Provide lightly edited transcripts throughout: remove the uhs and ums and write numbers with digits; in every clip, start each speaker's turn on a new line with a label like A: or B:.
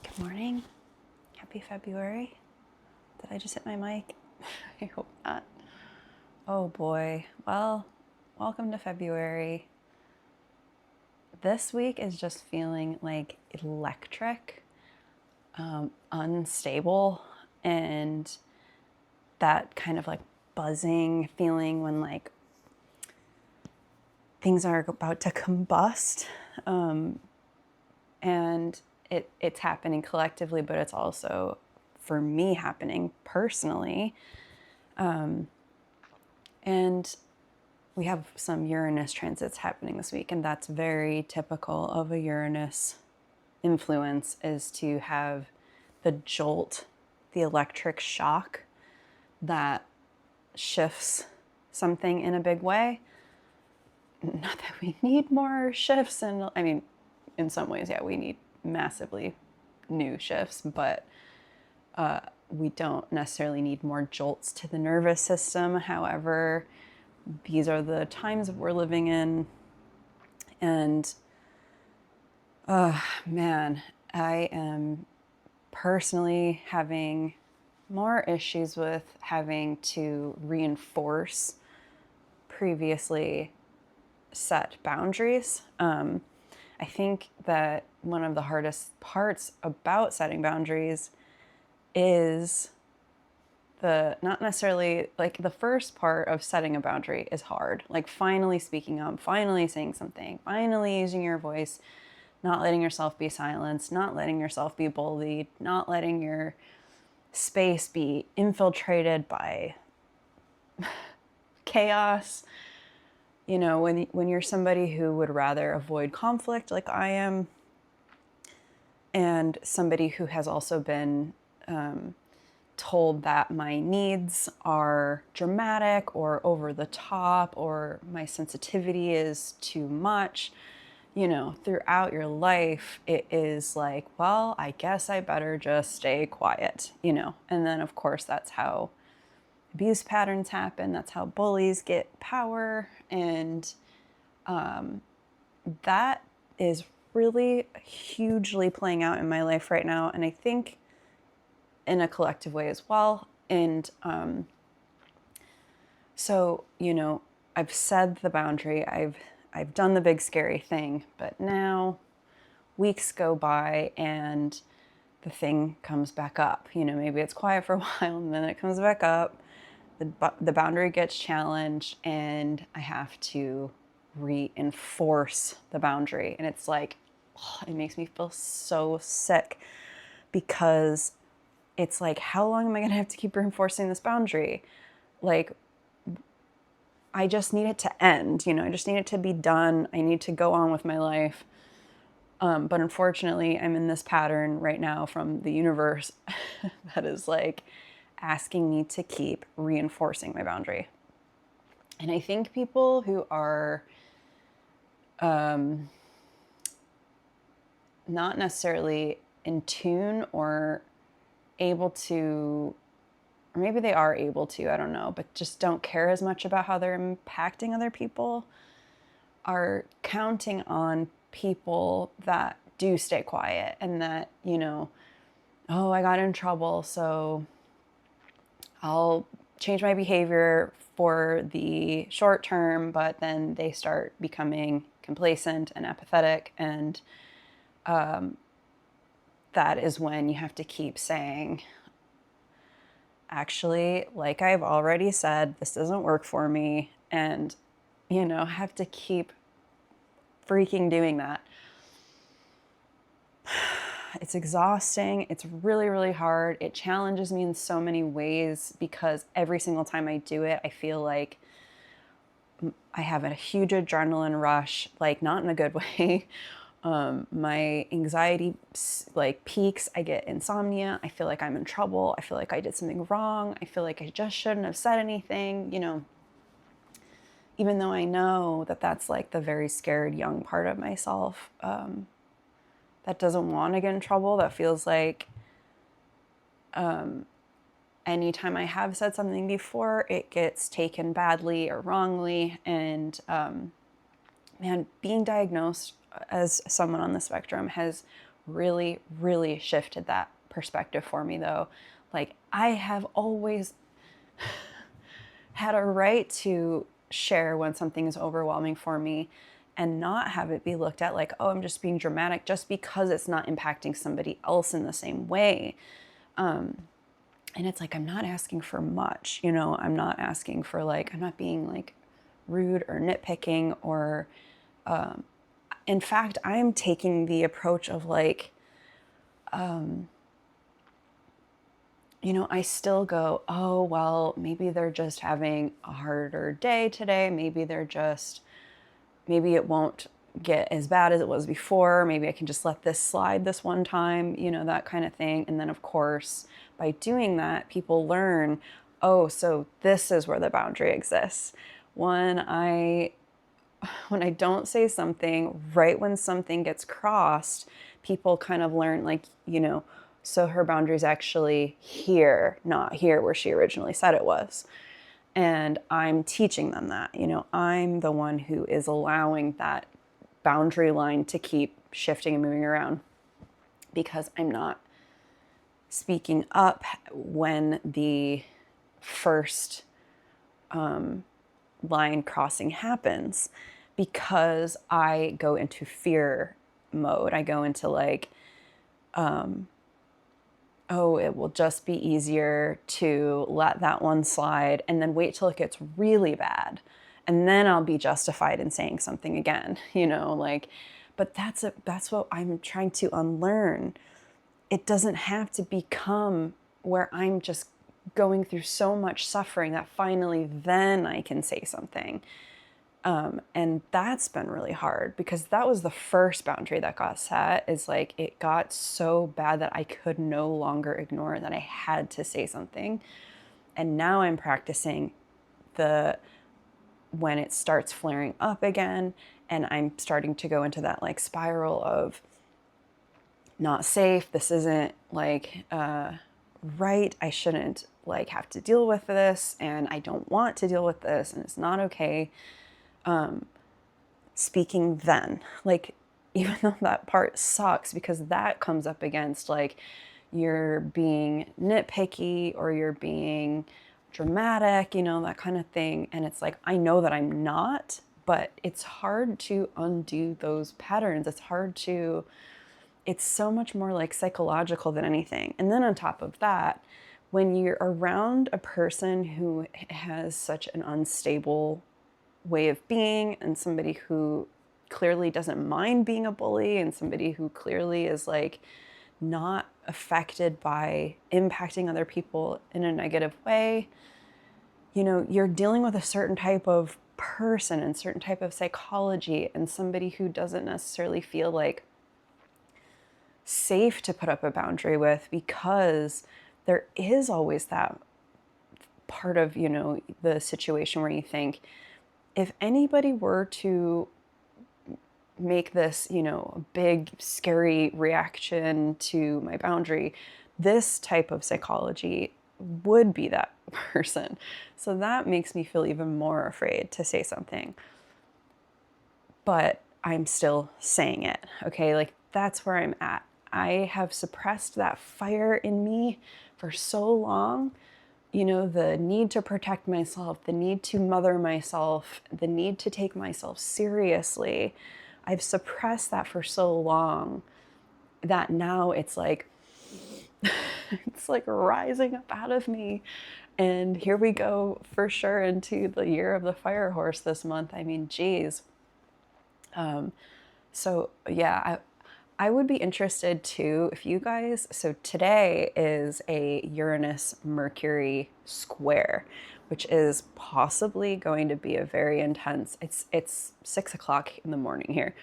A: Good morning. Happy February. Did I just hit my mic? I hope not. Oh boy. Well, welcome to February. This week is just feeling like electric, unstable, and that kind of like buzzing feeling when like things are about to combust. And it's happening collectively, but it's also for me happening personally. And we have some Uranus transits happening this week, and that's very typical of a Uranus influence, is to have the jolt, the electric shock that shifts something in a big way. Not that we need more shifts, and I mean, in some ways, yeah, we need massively new shifts, but we don't necessarily need more jolts to the nervous system. However, these are the times that we're living in. And man, I am personally having more issues with having to reinforce previously set boundaries. I think that one of the hardest parts about setting boundaries is not necessarily like the first part of setting a boundary is hard. Like finally speaking up, finally saying something, finally using your voice, not letting yourself be silenced, not letting yourself be bullied, not letting your space be infiltrated by chaos. You know, when you're somebody who would rather avoid conflict like I am, and somebody who has also been told that my needs are dramatic or over the top, or my sensitivity is too much, you know, throughout your life, it is like, well, I guess I better just stay quiet, you know. And then, of course, that's how abuse patterns happen. That's how bullies get power. And that is really hugely playing out in my life right now. And I think in a collective way as well. And so, you know, I've said the boundary, I've done the big scary thing, but now weeks go by and the thing comes back up. You know, maybe it's quiet for a while and then it comes back up. The boundary gets challenged and I have to reinforce the boundary. And it's like, oh, it makes me feel so sick, because it's like, how long am I going to have to keep reinforcing this boundary? Like, I just need it to end, you know, I just need it to be done. I need to go on with my life. But unfortunately, I'm in this pattern right now from the universe that is like asking me to keep reinforcing my boundary. And I think people who are not necessarily in tune or able to, or maybe they are able to, I don't know, but just don't care as much about how they're impacting other people, are counting on people that do stay quiet and that, you know, oh, I got in trouble, so I'll change my behavior for the short term, but then they start becoming complacent and apathetic. And that is when you have to keep saying, actually, like I've already said, this doesn't work for me. And, you know, have to keep freaking doing that. It's exhausting. It's really, really hard. It challenges me in so many ways, because every single time I do it, I feel like I have a huge adrenaline rush, like not in a good way. My anxiety like peaks. I get insomnia. I feel like I'm in trouble. I feel like I did something wrong. I feel like I just shouldn't have said anything, you know, even though I know that that's like the very scared young part of myself that doesn't want to get in trouble, that feels like anytime I have said something before, it gets taken badly or wrongly. And man, being diagnosed as someone on the spectrum has really, really shifted that perspective for me, though. Like, I have always had a right to share when something is overwhelming for me and not have it be looked at like, oh, I'm just being dramatic just because it's not impacting somebody else in the same way. And it's like, I'm not asking for much, you know, I'm not asking for like, I'm not being like rude or nitpicking or, in fact, I'm taking the approach of like, you know, I still go, oh, well, maybe they're just having a harder day today. Maybe it won't get as bad as it was before. Maybe I can just let this slide this one time, you know, that kind of thing. And then, of course, by doing that, people learn, oh, so this is where the boundary exists. When I don't say something, right when something gets crossed, people kind of learn, like, you know, so her boundary is actually here, not here where she originally said it was. And I'm teaching them that, you know, I'm the one who is allowing that boundary line to keep shifting and moving around because I'm not speaking up when the first line crossing happens, because I go into fear mode. I go into like, oh, it will just be easier to let that one slide and then wait till it gets really bad. And then I'll be justified in saying something again, you know, like, but that's what I'm trying to unlearn. It doesn't have to become where I'm just going through so much suffering that finally then I can say something. And that's been really hard because that was the first boundary that got set, is like, it got so bad that I could no longer ignore it, that I had to say something. And now I'm practicing when it starts flaring up again and I'm starting to go into that like spiral of not safe. This isn't like, right. I shouldn't like have to deal with this and I don't want to deal with this and it's not okay. Speaking then, like, even though that part sucks because that comes up against like you're being nitpicky or you're being dramatic, you know, that kind of thing. And it's like, I know that I'm not, but it's hard to undo those patterns. It's so much more like psychological than anything. And then on top of that, when you're around a person who has such an unstable way of being and somebody who clearly doesn't mind being a bully and somebody who clearly is like not affected by impacting other people in a negative way, you know, you're dealing with a certain type of person and certain type of psychology and somebody who doesn't necessarily feel like safe to put up a boundary with, because there is always that part of, you know, the situation where you think, if anybody were to make this, you know, a big, scary reaction to my boundary, this type of psychology would be that person. So that makes me feel even more afraid to say something. But I'm still saying it, okay? Like, that's where I'm at. I have suppressed that fire in me for so long. You know, the need to protect myself, the need to mother myself, the need to take myself seriously. I've suppressed that for so long that now it's like, it's like rising up out of me. And here we go for sure into the year of the fire horse this month. I mean, geez. So yeah, I would be interested too if you guys, so today is a Uranus-Mercury square, which is possibly going to be a very intense, it's 6 o'clock in the morning here.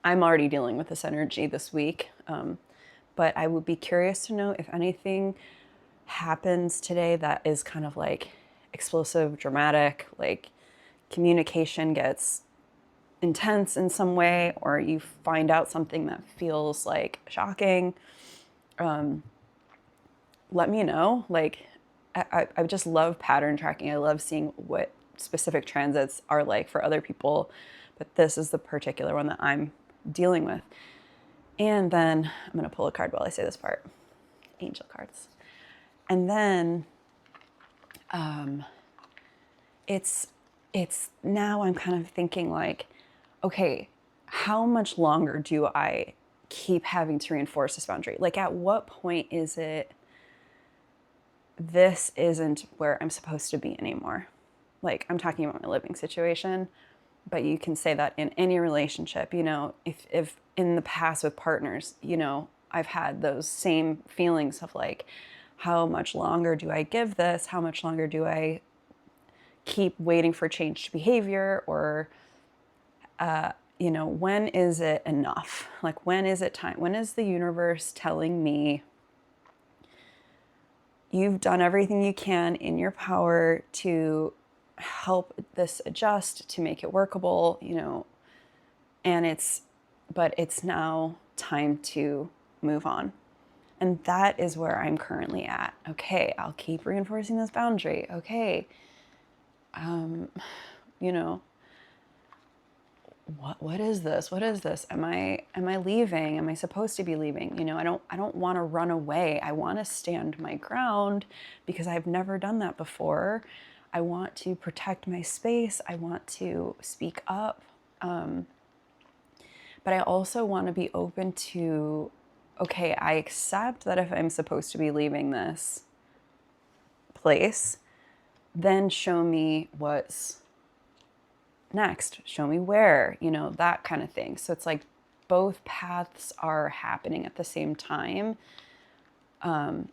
A: I'm already dealing with this energy this week, but I would be curious to know if anything happens today that is kind of like explosive, dramatic, like communication gets intense in some way, or you find out something that feels like shocking. Let me know. Like, I just love pattern tracking. I love seeing what specific transits are like for other people, but this is the particular one that I'm dealing with. And then I'm going to pull a card while I say this part. Angel cards. And then it's now I'm kind of thinking like, okay, how much longer do I keep having to reinforce this boundary? Like, at what point is it, this isn't where I'm supposed to be anymore? Like, I'm talking about my living situation, but you can say that in any relationship. You know, if in the past with partners, you know, I've had those same feelings of like, how much longer do I give this? How much longer do I keep waiting for changed behavior? Or, you know, when is it enough? Like, when is it time? When is the universe telling me you've done everything you can in your power to help this adjust, to make it workable, you know, and but it's now time to move on. And that is where I'm currently at. Okay, I'll keep reinforcing this boundary. Okay, you know, what is this? What is this? Am I leaving? Am I supposed to be leaving? You know, I don't want to run away. I want to stand my ground because I've never done that before. I want to protect my space. I want to speak up. But I also want to be open to, okay, I accept that if I'm supposed to be leaving this place, then show me what's next, show me where, you know, that kind of thing. So it's like both paths are happening at the same time. And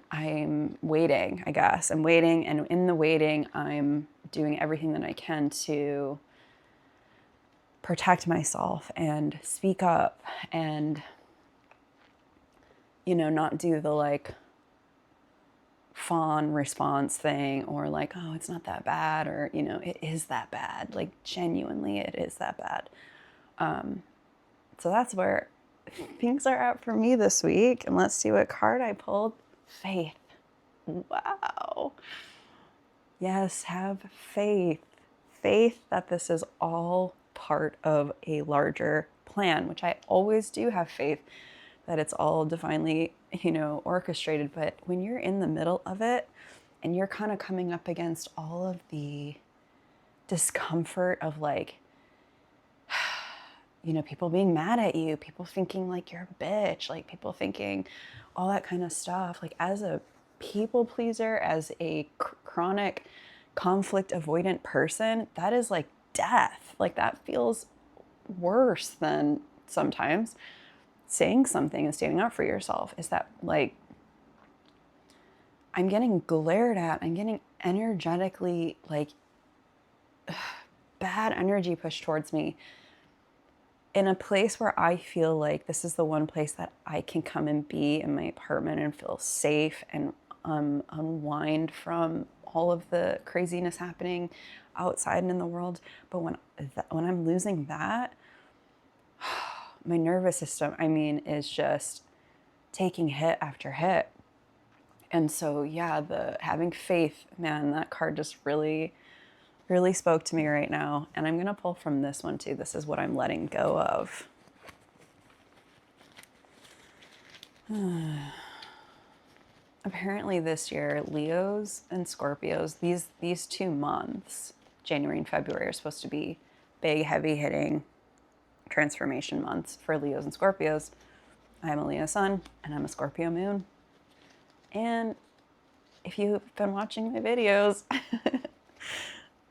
A: I'm waiting, I guess. I'm waiting, and in the waiting, I'm doing everything that I can to protect myself and speak up and, you know, not do the like fawn response thing, or like, oh, it's not that bad, or, you know, it is that bad. Like, genuinely, it is that bad. So that's where things are at for me this week. And let's see what card I pulled. Faith. Wow. Yes, have faith. Faith that this is all part of a larger plan, which I always do have faith that it's all divinely, you know, orchestrated. But when you're in the middle of it and you're kind of coming up against all of the discomfort of like, you know, people being mad at you, people thinking like you're a bitch, like people thinking all that kind of stuff. Like, as a people pleaser, as a chronic conflict avoidant person, that is like death. Like, that feels worse than sometimes saying something and standing up for yourself. Is that like, I'm getting glared at, I'm getting energetically like bad energy pushed towards me in a place where I feel like this is the one place that I can come and be in my apartment and feel safe and unwind from all of the craziness happening outside and in the world. But when I'm losing that, my nervous system, I mean, is just taking hit after hit. And so, yeah, the having faith, man, that card just really spoke to me right now. And I'm going to pull from this one too. This is what I'm letting go of. Apparently this year, Leos and Scorpios, these 2 months, January and February, are supposed to be big, heavy hitting transformation months for Leos and Scorpios. I'm a Leo sun and I'm a Scorpio moon. And if you've been watching my videos,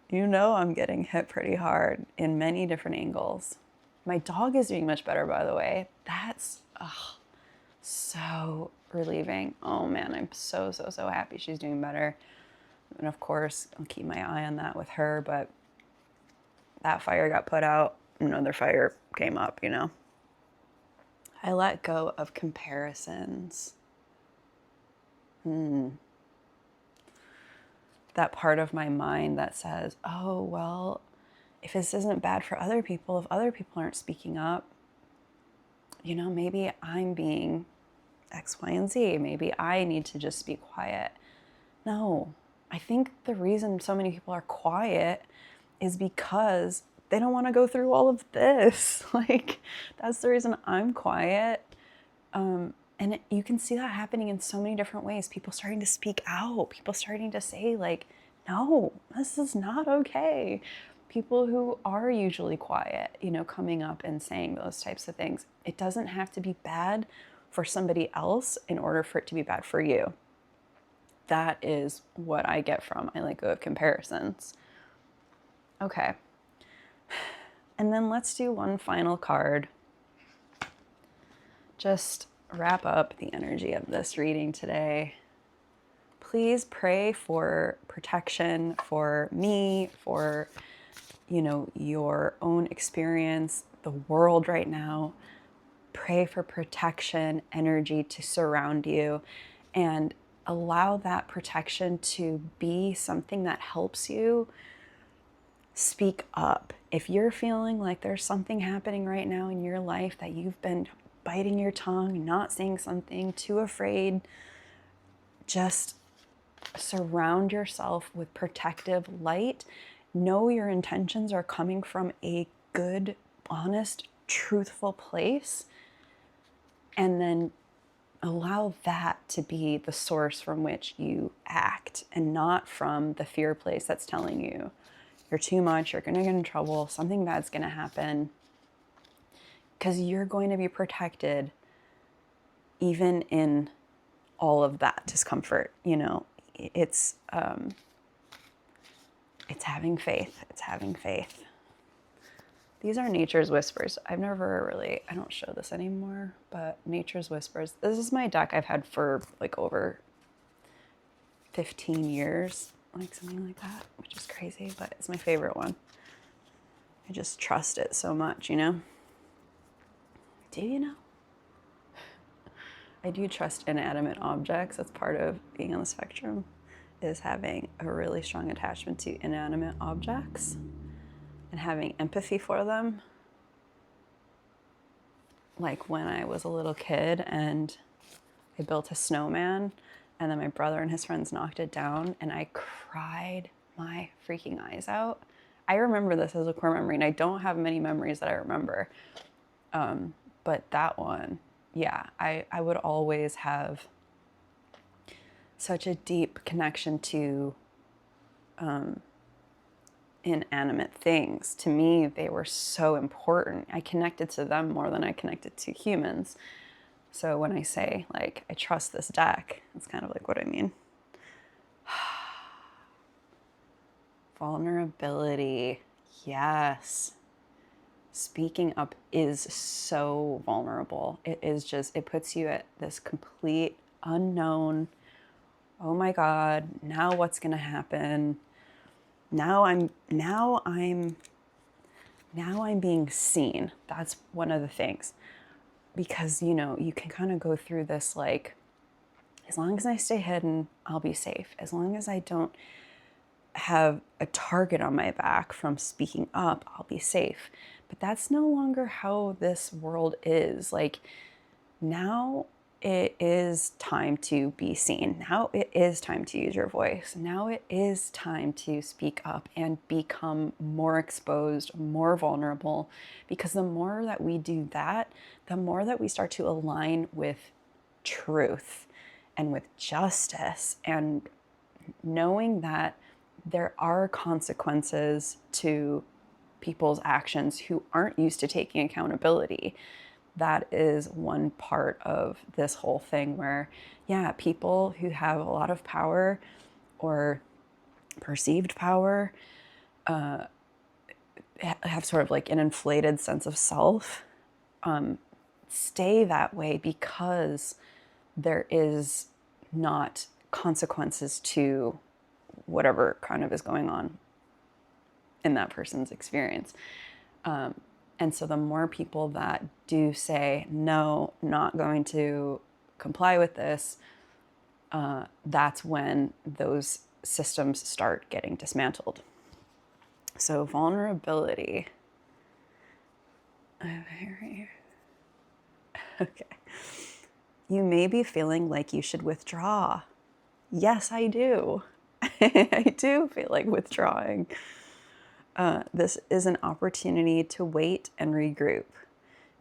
A: you know I'm getting hit pretty hard in many different angles. My dog is doing much better, by the way. That's so relieving. Oh man, I'm so happy she's doing better. And of course, I'll keep my eye on that with her, but that fire got put out, another fire came up, you know. I let go of comparisons. That part of my mind that says, oh, well, if this isn't bad for other people, if other people aren't speaking up, you know, maybe I'm being X, Y, and Z. Maybe I need to just be quiet. No, I think the reason so many people are quiet is because they don't want to go through all of this. Like, that's the reason I'm quiet. And you can see that happening in so many different ways. People starting to speak out, people starting to say, like, no, this is not okay. People who are usually quiet, you know, coming up and saying those types of things. It doesn't have to be bad for somebody else in order for it to be bad for you. That is what I get from I let go of comparisons. Okay. And then let's do one final card. Just wrap up the energy of this reading today. Please pray for protection for me, for, you know, your own experience, the world right now. Pray for protection, energy to surround you, and allow that protection to be something that helps you speak up. If you're feeling like there's something happening right now in your life that you've been biting your tongue, not saying something, too afraid, just surround yourself with protective light. Know your intentions are coming from a good, honest, truthful place. And then allow that to be the source from which you act, and not from the fear place that's telling you you're too much, you're going to get in trouble, something bad's going to happen. Because you're going to be protected even in all of that discomfort. You know, it's having faith. It's having faith. These are Nature's Whispers. I don't show this anymore, but Nature's Whispers. This is my deck I've had for like over 15 years, like something like that, which is crazy, but it's my favorite one. I just trust it so much, you know? Do you know? I do trust inanimate objects. That's part of being on the spectrum, is having a really strong attachment to inanimate objects and having empathy for them. Like when I was a little kid and I built a snowman, and then my brother and his friends knocked it down, and I cried my freaking eyes out. I remember this as a core memory, and I don't have many memories that I remember. But that one, yeah, I would always have such a deep connection to inanimate things. To me, they were so important. I connected to them more than I connected to humans. So when I say, like, I trust this deck, it's kind of like what I mean. Vulnerability. Yes. Speaking up is so vulnerable. It is just, it puts you at this complete unknown. Oh my God, now what's going to happen? Now I'm being seen. That's one of the things. Because, you know, you can kind of go through this like, as long as I stay hidden, I'll be safe. As long as I don't have a target on my back from speaking up, I'll be safe. But that's no longer how this world is. Like, now it is time to be seen. Now it is time to use your voice. Now it is time to speak up and become more exposed, more vulnerable. Because the more that we do that, the more that we start to align with truth and with justice, and knowing that there are consequences to people's actions who aren't used to taking accountability. That is one part of this whole thing where, yeah, people who have a lot of power or perceived power have sort of like an inflated sense of self, stay that way because there is not consequences to whatever kind of is going on in that person's experience. And so the more people that do say, no, not going to comply with this, that's when those systems start getting dismantled. So vulnerability. Okay. You may be feeling like you should withdraw. Yes, I do. I do feel like withdrawing. This is an opportunity to wait and regroup.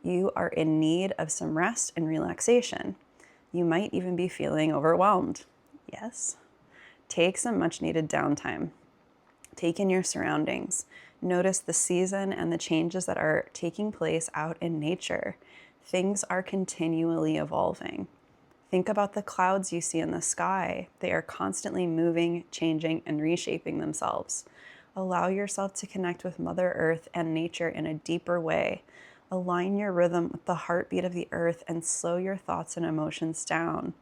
A: You are in need of some rest and relaxation. You might even be feeling overwhelmed. Yes. Take some much needed downtime. Take in your surroundings. Notice the season and the changes that are taking place out in nature. Things are continually evolving. Think about the clouds you see in the sky. They are constantly moving, changing, and reshaping themselves. Allow yourself to connect with Mother Earth and nature in a deeper way. Align your rhythm with the heartbeat of the earth and slow your thoughts and emotions down.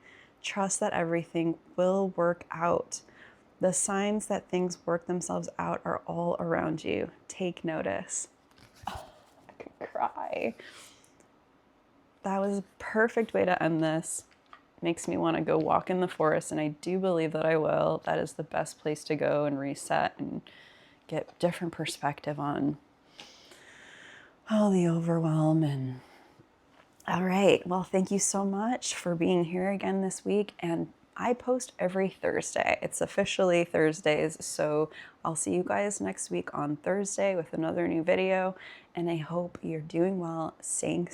A: Trust that everything will work out. The signs that things work themselves out are all around you. Take notice. Oh, I could cry. That was a perfect way to end this. Makes me want to go walk in the forest, and I do believe that I will. That is the best place to go and reset and get different perspective on all the overwhelm. And all right, well, thank you so much for being here again this week. And I post every Thursday. It's officially Thursdays, so I'll see you guys next week on Thursday with another new video. And I hope you're doing well, staying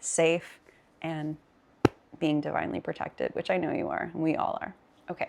A: safe, and being divinely protected, which I know you are, and we all are. Okay.